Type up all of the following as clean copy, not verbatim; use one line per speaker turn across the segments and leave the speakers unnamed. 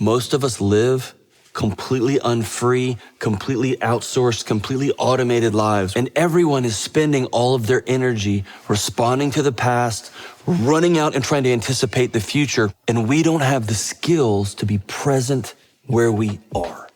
Most of us live completely unfree, completely outsourced, completely automated lives. And everyone is spending all of their energy responding to the past, running out and trying to anticipate the future. And we don't have the skills to be present where we are.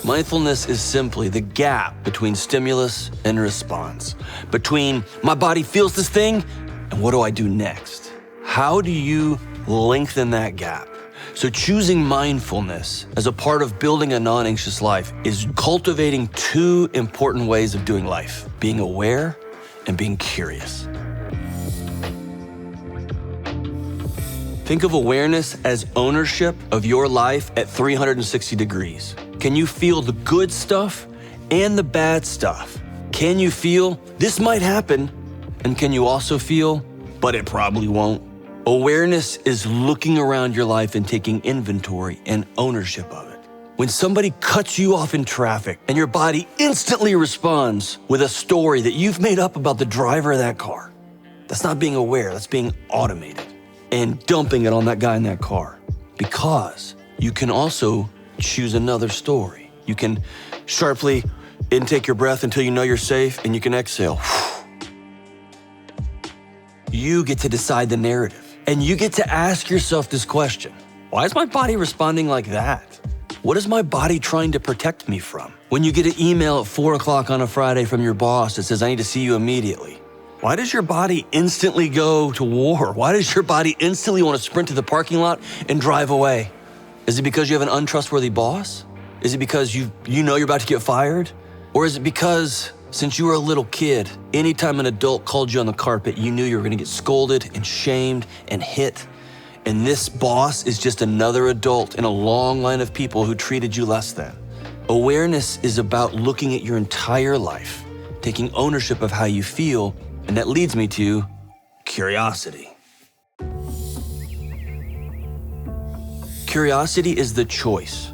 Mindfulness is simply the gap between stimulus and response, between my body feels this thing and what do I do next? How do you lengthen that gap? So choosing mindfulness as a part of building a non-anxious life is cultivating two important ways of doing life: being aware and being curious. Think of awareness as ownership of your life at 360 degrees. Can you feel the good stuff and the bad stuff? Can you feel this might happen? And can you also feel, but it probably won't? Awareness is looking around your life and taking inventory and ownership of it. When somebody cuts you off in traffic and your body instantly responds with a story that you've made up about the driver of that car, that's not being aware, that's being automated and dumping it on that guy in that car. Because you can also choose another story. You can sharply intake your breath until you know you're safe, and you can exhale. You get to decide the narrative. And you get to ask yourself this question: why is my body responding like that? What is my body trying to protect me from? When you get an email at 4 o'clock on a Friday from your boss that says, I need to see you immediately, why does your body instantly go to war? Why does your body instantly want to sprint to the parking lot and drive away? Is it because you have an untrustworthy boss? Is it because you know you're about to get fired? Or is it because since you were a little kid, anytime an adult called you on the carpet, you knew you were going to get scolded and shamed and hit? And this boss is just another adult in a long line of people who treated you less than. Awareness is about looking at your entire life, taking ownership of how you feel, and that leads me to curiosity. Curiosity is the choice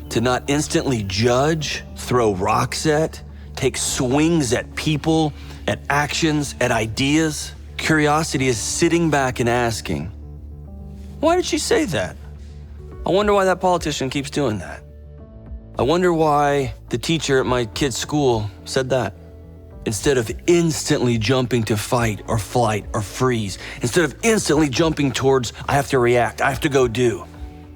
to not instantly judge, throw rocks at, take swings at people, at actions, at ideas. Curiosity is sitting back and asking, why did she say that? I wonder why that politician keeps doing that. I wonder why the teacher at my kid's school said that. Instead of instantly jumping to fight or flight or freeze, instead of instantly jumping towards, I have to react, I have to go do.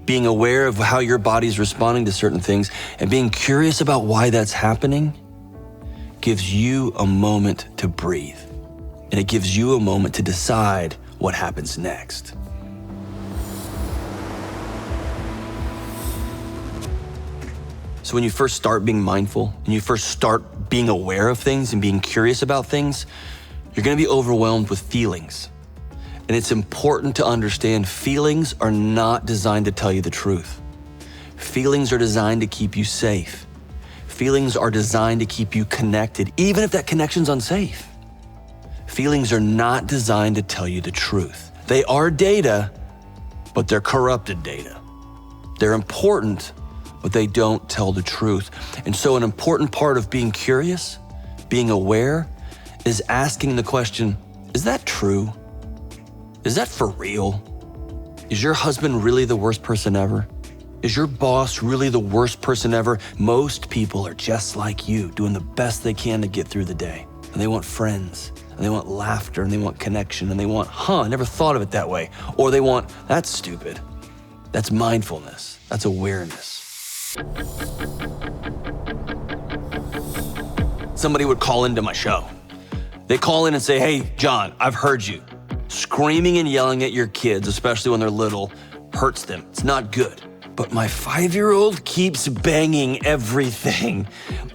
Being aware of how your body's responding to certain things and being curious about why that's happening gives you a moment to breathe. And it gives you a moment to decide what happens next. So when you first start being mindful and you first start being aware of things and being curious about things, you're gonna be overwhelmed with feelings. And it's important to understand feelings are not designed to tell you the truth. Feelings are designed to keep you safe. Feelings are designed to keep you connected, even if that connection's unsafe. Feelings are not designed to tell you the truth. They are data, but they're corrupted data. They're important, but they don't tell the truth. And so an important part of being curious, being aware, is asking the question, is that true? Is that for real? Is your husband really the worst person ever? Is your boss really the worst person ever? Most people are just like you, doing the best they can to get through the day. And they want friends, and they want laughter, and they want connection, and they want, I never thought of it that way. Or they want, that's stupid. That's mindfulness. That's awareness. Somebody would call into my show. They call in and say, hey, John, I've heard you. Screaming and yelling at your kids, especially when they're little, hurts them. It's not good. But my 5-year-old keeps banging everything.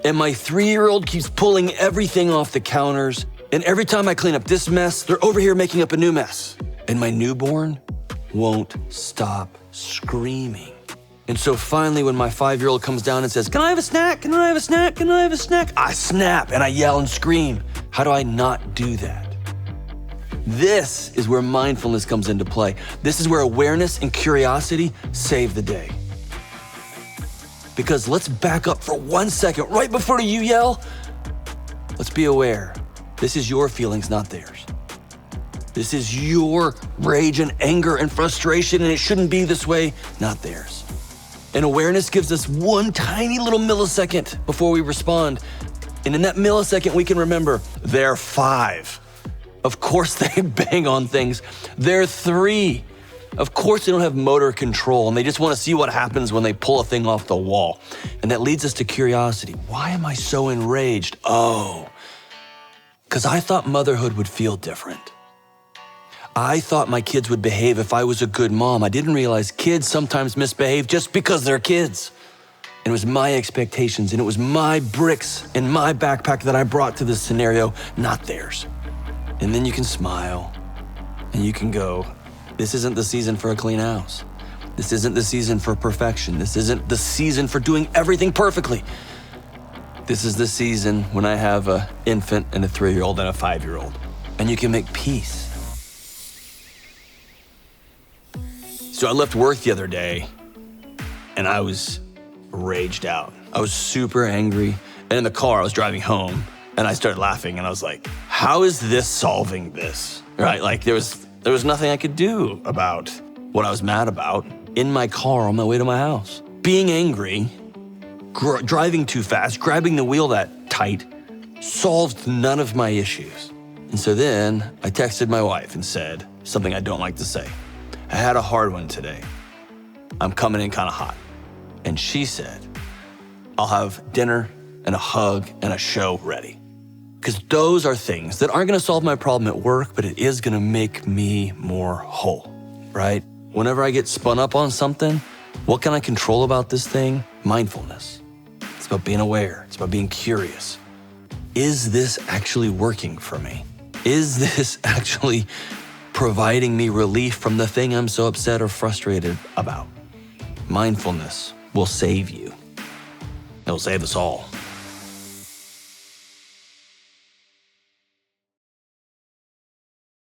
And my 3-year-old keeps pulling everything off the counters. And every time I clean up this mess, they're over here making up a new mess. And my newborn won't stop screaming. And so finally, when my 5-year-old comes down and says, can I have a snack? Can I have a snack? Can I have a snack? I snap and I yell and scream. How do I not do that? This is where mindfulness comes into play. This is where awareness and curiosity save the day. Because let's back up for 1 second. Right before you yell, let's be aware. This is your feelings, not theirs. This is your rage and anger and frustration, and it shouldn't be this way, not theirs. And awareness gives us one tiny little millisecond before we respond. And in that millisecond, we can remember, they're 5. Of course they bang on things. They're 3. Of course they don't have motor control, and they just want to see what happens when they pull a thing off the wall. And that leads us to curiosity. Why am I so enraged? Oh, because I thought motherhood would feel different. I thought my kids would behave if I was a good mom. I didn't realize kids sometimes misbehave just because they're kids. And it was my expectations, and it was my bricks in my backpack that I brought to this scenario, not theirs. And then you can smile, and you can go, this isn't the season for a clean house. This isn't the season for perfection. This isn't the season for doing everything perfectly. This is the season when I have an infant and a 3-year-old and a 5-year-old. And you can make peace. So I left work the other day, and I was raged out. I was super angry. And in the car, I was driving home, and I started laughing, and I was like, how is this solving this? Right? Like there was nothing I could do about what I was mad about in my car on my way to my house. Being angry, driving too fast, grabbing the wheel that tight, solved none of my issues. And so then I texted my wife and said something I don't like to say. I had a hard one today. I'm coming in kind of hot. And she said, I'll have dinner and a hug and a show ready. Because those are things that aren't gonna solve my problem at work, but it is gonna make me more whole, right? Whenever I get spun up on something, what can I control about this thing? Mindfulness. It's about being aware. It's about being curious. Is this actually working for me? Is this actually providing me relief from the thing I'm so upset or frustrated about? Mindfulness will save you. It'll save us all.